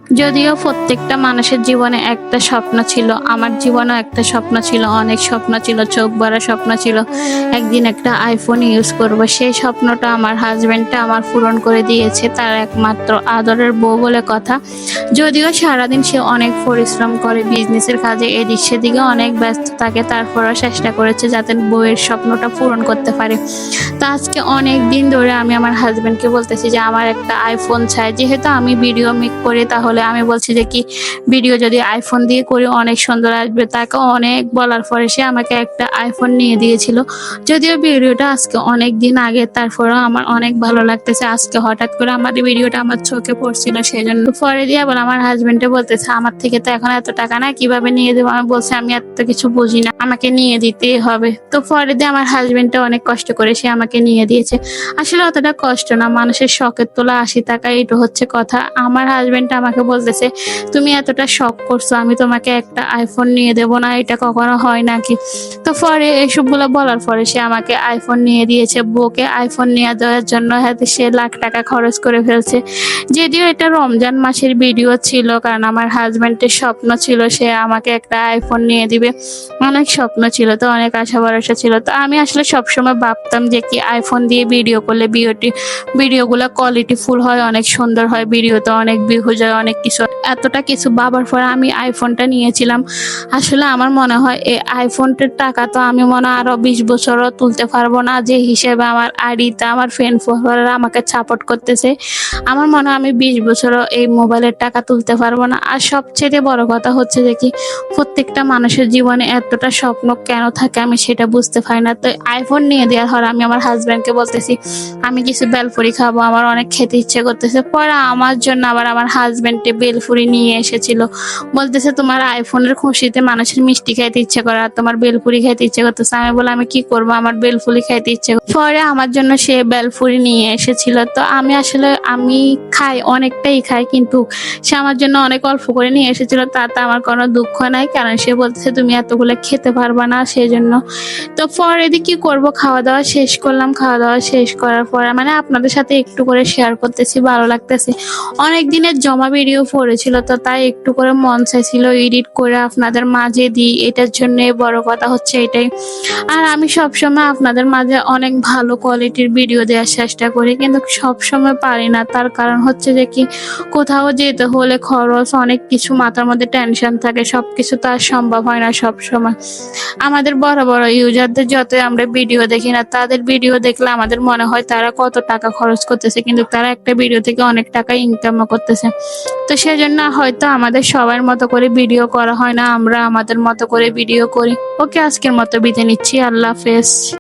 যদিও প্রত্যেকটা মানুষের জীবনে একটা স্বপ্ন ছিল, আমার জীবনেও একটা স্বপ্ন ছিল, অনেক স্বপ্ন ছিল, চোখ ভরা স্বপ্ন ছিল একদিন একটা আইফোন ইউজ করব। সেই স্বপ্নটা আমার হাজবেন্ডটা আমার পূরণ করে দিয়েছে, তার একমাত্র আদরের বউ বলে কথা। যদিও সারাদিন সে অনেক পরিশ্রম করে বিজনেসের কাজে, এদিক সেদিকে অনেক ব্যস্ত থাকে, তারপরেও চেষ্টা করেছে যাতে বউয়ের স্বপ্নটা পূরণ করতে পারে। তো আজকে অনেক দিন ধরে আমি আমার হাজবেন্ডকে বলতেছি যে আমার একটা আইফোন চাই, যেহেতু আমি ভিডিও মেক করি, তাহলে আমি বলছি যে কি ভিডিও যদি আইফোন দিয়ে করি অনেক সুন্দর আসবে। তাকে অনেক বলার পরে সে আমাকে একটা আইফোন নিয়ে দিয়েছিল। যদিও ভিডিওটা আজকে অনেক দিন আগে, তারপরেও আমার অনেক ভালো লাগতেছে। আজকে হঠাৎ করে আমার ভিডিওটা আমার চোখে পড়ছিল, সেই জন্য পরে দিয়ে বলে আমার হাজবেন্ডে বলতেছে আমার থেকে তো এখন এত টাকা না, কিভাবে নিয়ে দেবো। আমি বলছি আমি এত কিছু বুঝি না, আমাকে নিয়ে দিতেই হবে। তো পরে দিয়ে আমার হাজবেন্ডটা অনেক কষ্ট করে সে আমাকে নিয়ে দিয়েছে। আসলে অতটা কষ্ট না, মানুষের শখের তোলা 80 টাকা, এটা হচ্ছে কথা। আমার হাজবেন্ড আমাকে বলতেছে তুমি এতটা শখ করছো, আমি তোমাকে একটা আইফোন নিয়ে দেবো না, এটা কখনো হয় নাকি। তো পরে এসবগুলো বলার পরে সে আমাকে আইফোন নিয়ে দিয়েছে। বউকে আইফোন নিয়ে দেওয়ার জন্য হয়তো সে লাখ টাকা খরচ করে ফেলছে। যদিও এটা রমজান মাসের ভিডিও ছিল, কারণ আমার হাজবেন্ডের স্বপ্ন ছিল সে আমাকে একটা আইফোন নিয়ে দিবে। অনেক স্বপ্ন ছিল, তো অনেক আশা ভরসা ছিল। তো আমি আসলে সবসময় ভাবতাম যে কি আইফোন দিয়ে ভিডিও করলে ভিডিওগুলো কোয়ালিটি ফুল হয়, অনেক সুন্দর হয়, ভিডিওতে অনেক ভিউজ হয়, অনেক কিছু। এতটা কিছু ভাবার পরে আমি আইফোনটা নিয়েছিলাম। আসলে আমার মনে হয় এই আইফোনটার টাকা তো আমি মনে হয় আরো 20 বছরও তুলতে পারবো না, যে হিসেবে আমার আইডিতে আমার ফ্রেন্ড ফলোয়াররা আমাকে সাপোর্ট করতেছে। আমার মনে হয় আমি 20 বছরও এই মোবাইলের টাকা তুলতে পারবো না। আর সবচেয়ে বড় কথা হচ্ছে যে কি প্রত্যেকটা মানুষের জীবনে এতটা স্বপ্ন কেন থাকে আমি সেটা বুঝতে পারি না। তো আইফোন নিয়ে দেওয়ার পর আমি আমার হাজব্যান্ডকে বলতেছি আমি কিছু বেলপুরি খাবো, আমার অনেক খেতে ইচ্ছে করতেছে। পরে আমার জন্য আবার আমার হাজব্যান্ডে বেলপুরি নিয়ে এসেছিল। বলতেছে তোমার আইফোনের খুশিতে মানুষের মিষ্টি খাইতে ইচ্ছে করে আর তোমার বেলপুরি খাইতে ইচ্ছে করতেছে। আমি বললাম আমি কি করবো, আমার বেলপুরি খাইতে ইচ্ছে করে। পরে আমার জন্য সে বেলপুরি নিয়ে এসেছিল। তো আমি খাই, অনেকটাই খাই, কিন্তু সে আমার জন্য অনেক অল্প করে নিয়ে এসেছিল, তাতে আমার কোনো দুঃখ নাই, কারণ সে বলতেছে তুমি এতগুলো খেতে পারবা না, সেই জন্য। তো পরে দিয়ে কি করবো, খাওয়া দাওয়া শেষ করলাম। খাওয়া দাওয়া শেষ করার পরে মানে আপনাদের সাথে একটু করে শেয়ার করতেছি, ভালো লাগতেছে। অনেক দিনের জমা ভিডিও পড়েছিল, তো তাই একটু করে মন চাইছিল এডিট করে আপনাদের মাঝে দিই, এটার জন্য বড় কথা হচ্ছে এটাই। আর আমি সবসময় আপনাদের মাঝে অনেক ভালো কোয়ালিটির ভিডিও দেওয়ার চেষ্টা করি, কিন্তু সবসময় পারি না। তার কারণ হচ্ছে যে কি কোথাও যেতে হলে খরচ, অনেক কিছু মাথার মধ্যে টেনশন থাকে, সবকিছু তো আর সম্ভব হয় না সব সময়। আমাদের বড় বড় ইউজারদের যতই আমরা ভিডিও দেখি না, তাদের ভিডিও দেখলে আমাদের মনে হয় তারা কত টাকা খরচ করতেছে, কিন্তু তারা একটা ভিডিও থেকে অনেক টাকা ইনকামও করতেছে। তো সেজন্য হয়তো আমাদের সবার মতো করে ভিডিও করা হয় না, আমরা আমাদের মতো করে ভিডিও করি। ওকে, আজকের মতো বিদায় নিচ্ছি, আল্লাহ হাফেজ।